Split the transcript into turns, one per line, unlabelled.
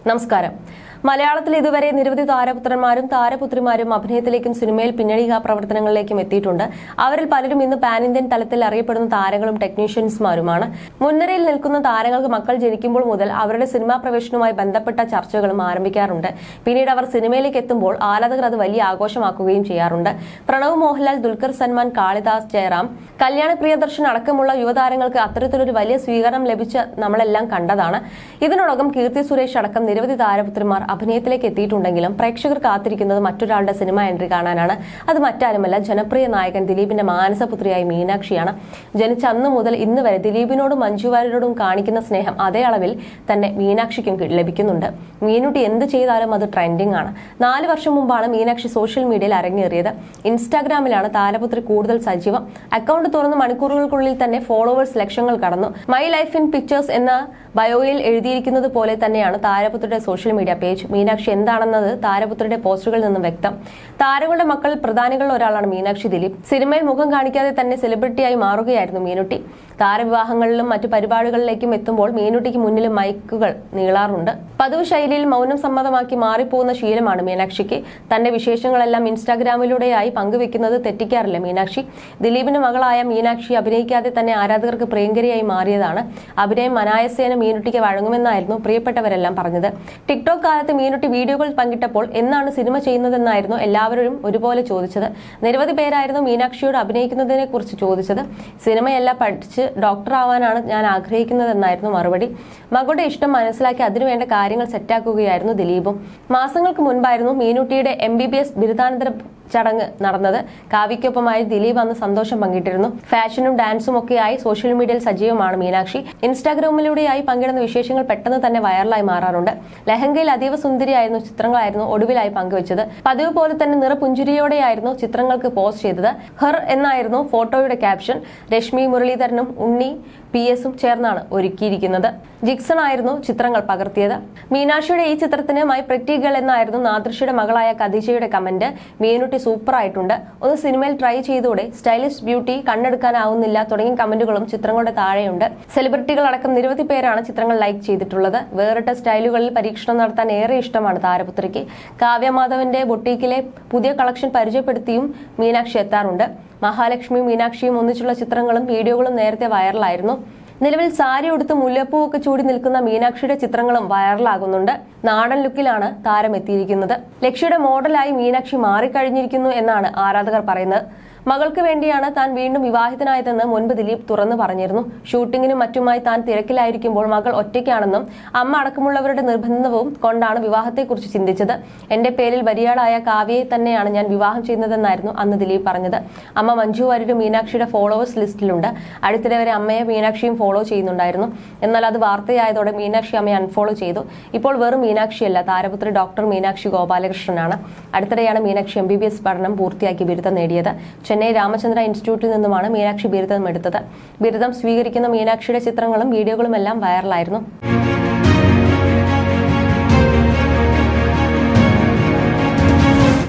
നമസ്കാരം. മലയാളത്തിൽ ഇതുവരെ നിരവധി താരപുത്രന്മാരും താരപുത്രിമാരും അഭിനയത്തിലേക്കും സിനിമയിൽ പിന്നണിക പ്രവർത്തനങ്ങളിലേക്കും എത്തിയിട്ടുണ്ട്. അവരിൽ പലരും ഇന്ന് പാൻ ഇന്ത്യൻ തലത്തിൽ അറിയപ്പെടുന്ന താരങ്ങളും ടെക്നീഷ്യൻസ്മാരുമാണ്. മുൻനിരയിൽ നിൽക്കുന്ന താരങ്ങൾക്ക് മക്കൾ ജനിക്കുമ്പോൾ മുതൽ അവരുടെ സിനിമാ പ്രവേശനവുമായി ബന്ധപ്പെട്ട ചർച്ചകളും ആരംഭിക്കാറുണ്ട്. പിന്നീട് അവർ സിനിമയിലേക്ക് എത്തുമ്പോൾ ആരാധകർ അത് വലിയ ആഘോഷമാക്കുകയും ചെയ്യാറുണ്ട്. പ്രണവ് മോഹൻലാൽ, ദുൽഖർ സൽമാൻ, കാളിദാസ്, ജയറാം, കല്യാണ പ്രിയദർശൻ അടക്കമുള്ള യുവതാരങ്ങൾക്ക് അത്തരത്തിലൊരു വലിയ സ്വീകരണം ലഭിച്ച നമ്മളെല്ലാം കണ്ടതാണ്. ഇതിനോടകം കീർത്തി സുരേഷ് അടക്കം നിരവധി താരപുത്രിമാർ അഭിനയത്തിലേക്ക് എത്തിയിട്ടുണ്ടെങ്കിലും പ്രേക്ഷകർ കാത്തിരിക്കുന്നത് മറ്റൊരാളുടെ സിനിമ എൻട്രി കാണാനാണ്. അത് മറ്റാരുമല്ല, ജനപ്രിയ നായകൻ ദിലീപിന്റെ മാനസപുത്രിയായ മീനാക്ഷിയാണ്. ജനിച്ച അന്ന് മുതൽ ഇന്ന് വരെ ദിലീപിനോടും മഞ്ജു വാര്യരോടും കാണിക്കുന്ന സ്നേഹം അതേ അളവിൽ തന്നെ മീനാക്ഷിക്കും ലഭിക്കുന്നുണ്ട്. മീനുട്ടി എന്ത് ചെയ്താലും അത് ട്രെൻഡിംഗ് ആണ്. 4 വർഷം മുമ്പാണ് മീനാക്ഷി സോഷ്യൽ മീഡിയയിൽ അരങ്ങേറിയത്. ഇൻസ്റ്റാഗ്രാമിലാണ് താരപുത്രി കൂടുതൽ സജീവം. അക്കൗണ്ട് തുറന്ന് മണിക്കൂറുകൾക്കുള്ളിൽ തന്നെ ഫോളോവേഴ്സ് ലക്ഷങ്ങൾ കടന്നു. മൈ ലൈഫ് ഇൻ പിക്ചേഴ്സ് എന്ന ബയോയിൽ എഴുതിയിരിക്കുന്നത് പോലെ തന്നെയാണ് താരപുത്രിയുടെ സോഷ്യൽ മീഡിയ പേജ്. മീനാക്ഷി എന്താണെന്നത് താരപുത്രിയുടെ പോസ്റ്ററുകളിൽ നിന്നും വ്യക്തം. താരങ്ങളുടെ മക്കൾ പ്രധാനികളിൽ ഒരാളാണ് മീനാക്ഷി ദിലീപ്. സിനിമയിൽ മുഖം കാണിക്കാതെ തന്നെ സെലിബ്രിറ്റിയായി മാറുകയായിരുന്നു മീനുട്ടി. താരവിവാഹങ്ങളിലും മറ്റു പരിപാടികളിലേക്കും എത്തുമ്പോൾ മീനുട്ടിക്ക് മുന്നിലും മൈക്കുകൾ നീളാറുണ്ട്. പതിവ് ശൈലിയിൽ മൗനം സമ്മതമാക്കി മാറിപ്പോകുന്ന ശീലമാണ് മീനാക്ഷിക്ക്. തന്റെ വിശേഷങ്ങളെല്ലാം ഇൻസ്റ്റാഗ്രാമിലൂടെയായി പങ്കുവെക്കുന്നത് തെറ്റിക്കാറില്ല മീനാക്ഷി. ദിലീപിന്റെ മകളായ മീനാക്ഷി അഭിനയിക്കാതെ തന്നെ ആരാധകർക്ക് പ്രിയങ്കരിയായി മാറിയതാണ്. അഭിനയം അനായാസേന മീനുട്ടിക്ക് വഴങ്ങുമെന്നായിരുന്നു പ്രിയപ്പെട്ടവരെല്ലാം പറഞ്ഞത്. ടിക്ടോക്ക് കാലത്ത് മീനുട്ടി വീഡിയോകൾ പങ്കിട്ടപ്പോൾ എന്നാണ് സിനിമ ചെയ്യുന്നതെന്നായിരുന്നു എല്ലാവരും ഒരുപോലെ ചോദിച്ചത്. നിരവധി പേരായിരുന്നു മീനാക്ഷിയോട് അഭിനയിക്കുന്നതിനെ കുറിച്ച് ചോദിച്ചത്. സിനിമയെല്ലാം പഠിച്ച് ഡോക്ടർ ആവാനാണ് ഞാൻ ആഗ്രഹിക്കുന്നതെന്നായിരുന്നു മറുപടി. മകളുടെ ഇഷ്ടം മനസ്സിലാക്കി അതിനുവേണ്ട കാര്യങ്ങൾ സെറ്റാക്കുകയായിരുന്നു ദിലീപും. മാസങ്ങൾക്ക് മുൻപായിരുന്നു മീനുട്ടിയുടെ MBBS ബിരുദാനന്തര ചടങ്ങ് നടന്നത്. കാവ്യയ്ക്കൊപ്പമായി ദിലീപ് അന്ന് സന്തോഷം പങ്കിട്ടിരുന്നു. ഫാഷനും ഡാൻസും ഒക്കെയായി സോഷ്യൽ മീഡിയയിൽ സജീവമാണ് മീനാക്ഷി. ഇൻസ്റ്റാഗ്രാമിലൂടെയായി പങ്കിടുന്ന വിശേഷങ്ങൾ പെട്ടെന്ന് തന്നെ വൈറലായി മാറാറുണ്ട്. ലഹങ്കയിൽ അതീവ സുന്ദരിയായിരുന്നു ചിത്രങ്ങളായിരുന്നു ഒടുവിലായി പങ്കുവച്ചത്. പതിവ് പോലെ തന്നെ നിറപുഞ്ചിരിയോടെയായിരുന്നു ചിത്രങ്ങൾക്ക് പോസ്റ്റ് ചെയ്തത്. ഹർ എന്നായിരുന്നു ഫോട്ടോയുടെ ക്യാപ്ഷൻ. രശ്മി മുരളീധരനും ഉണ്ണി PS ചേർന്നാണ് ഒരുക്കിയിരിക്കുന്നത്. ജിക്സൺ ആയിരുന്നു ചിത്രങ്ങൾ പകർത്തിയത്. മീനാക്ഷിയുടെ ഈ ചിത്രത്തിന് മൈ പ്രിറ്റി ഗേൾ എന്നായിരുന്നു നാദൃഷയുടെ മകളായ ഖദീജയുടെ കമന്റ്. മീനുട്ടി സൂപ്പർ ആയിട്ടുണ്ട്, ഒന്ന് സിനിമയിൽ ട്രൈ ചെയ്തൂടെ, സ്റ്റൈലിഷ് ബ്യൂട്ടി, കണ്ണെടുക്കാനാവുന്നില്ല തുടങ്ങിയ കമന്റുകളും ചിത്രങ്ങളുടെ താഴെയുണ്ട്. സെലിബ്രിറ്റികളടക്കം നിരവധി പേരാണ് ചിത്രങ്ങൾ ലൈക്ക് ചെയ്തിട്ടുള്ളത്. വേറിട്ട സ്റ്റൈലുകളിൽ പരീക്ഷണം നടത്താൻ ഏറെ ഇഷ്ടമാണ് താരപുത്രിക്ക്. കാവ്യമാധവന്റെ ബൊട്ടീക്കിലെ പുതിയ കളക്ഷൻ പരിചയപ്പെടുത്തിയും മീനാക്ഷി എത്താറുണ്ട്. മഹാലക്ഷ്മിയും മീനാക്ഷിയും ഒന്നിച്ചുള്ള ചിത്രങ്ങളും വീഡിയോകളും നേരത്തെ വൈറലായിരുന്നു. നിലവിൽ സാരി ഉടുത്ത് മുല്ലപ്പൂവൊക്കെ ചൂടി നിൽക്കുന്ന മീനാക്ഷിയുടെ ചിത്രങ്ങളും വൈറലാകുന്നുണ്ട്. നാടൻ ലുക്കിലാണ് താരം എത്തിയിരിക്കുന്നത്. ലക്ഷ്യയുടെ മോഡലായി മീനാക്ഷി മാറിക്കഴിഞ്ഞിരിക്കുന്നു എന്നാണ് ആരാധകർ പറയുന്നത്. മകൾക്ക് വേണ്ടിയാണ് താൻ വീണ്ടും വിവാഹിതനായതെന്ന് മുൻപ് ദിലീപ് തുറന്നു പറഞ്ഞിരുന്നു. ഷൂട്ടിങ്ങിനും മറ്റുമായി താൻ തിരക്കിലായിരിക്കുമ്പോൾ മകൾ ഒറ്റയ്ക്കാണെന്നും അമ്മ അടക്കമുള്ളവരുടെ നിർബന്ധവും കൊണ്ടാണ് വിവാഹത്തെക്കുറിച്ച് ചിന്തിച്ചത്. എന്റെ പേരിൽ വരിയാളായ കാവ്യയെ തന്നെയാണ് ഞാൻ വിവാഹം ചെയ്യുന്നതെന്നായിരുന്നു അന്ന് ദിലീപ് പറഞ്ഞത്. അമ്മ മഞ്ജു വാര്യരും മീനാക്ഷിയുടെ ഫോളോവേഴ്സ് ലിസ്റ്റിലുണ്ട്. അടുത്തിടെ വരെ അമ്മയെ മീനാക്ഷിയും ഫോളോ ചെയ്യുന്നുണ്ടായിരുന്നു. എന്നാൽ അത് വാർത്തയായതോടെ മീനാക്ഷി അമ്മയെ അൺഫോളോ ചെയ്തു. ഇപ്പോൾ വെറും മീനാക്ഷിയല്ല, താരപുത്രി ഡോക്ടർ മീനാക്ഷി ഗോപാലകൃഷ്ണനാണ്. അടുത്തിടെയാണ് മീനാക്ഷി MBBS പഠനം പൂർത്തിയാക്കി ബിരുദം നേടിയത്. ചെന്നൈ രാമചന്ദ്ര ഇൻസ്റ്റിറ്റ്യൂട്ടിൽ നിന്നുമാണ് മീനാക്ഷി ബിരുദം എടുത്തത്. ബിരുദം സ്വീകരിക്കുന്ന മീനാക്ഷിയുടെ ചിത്രങ്ങളും വീഡിയോകളുമെല്ലാം വൈറലായിരുന്നു.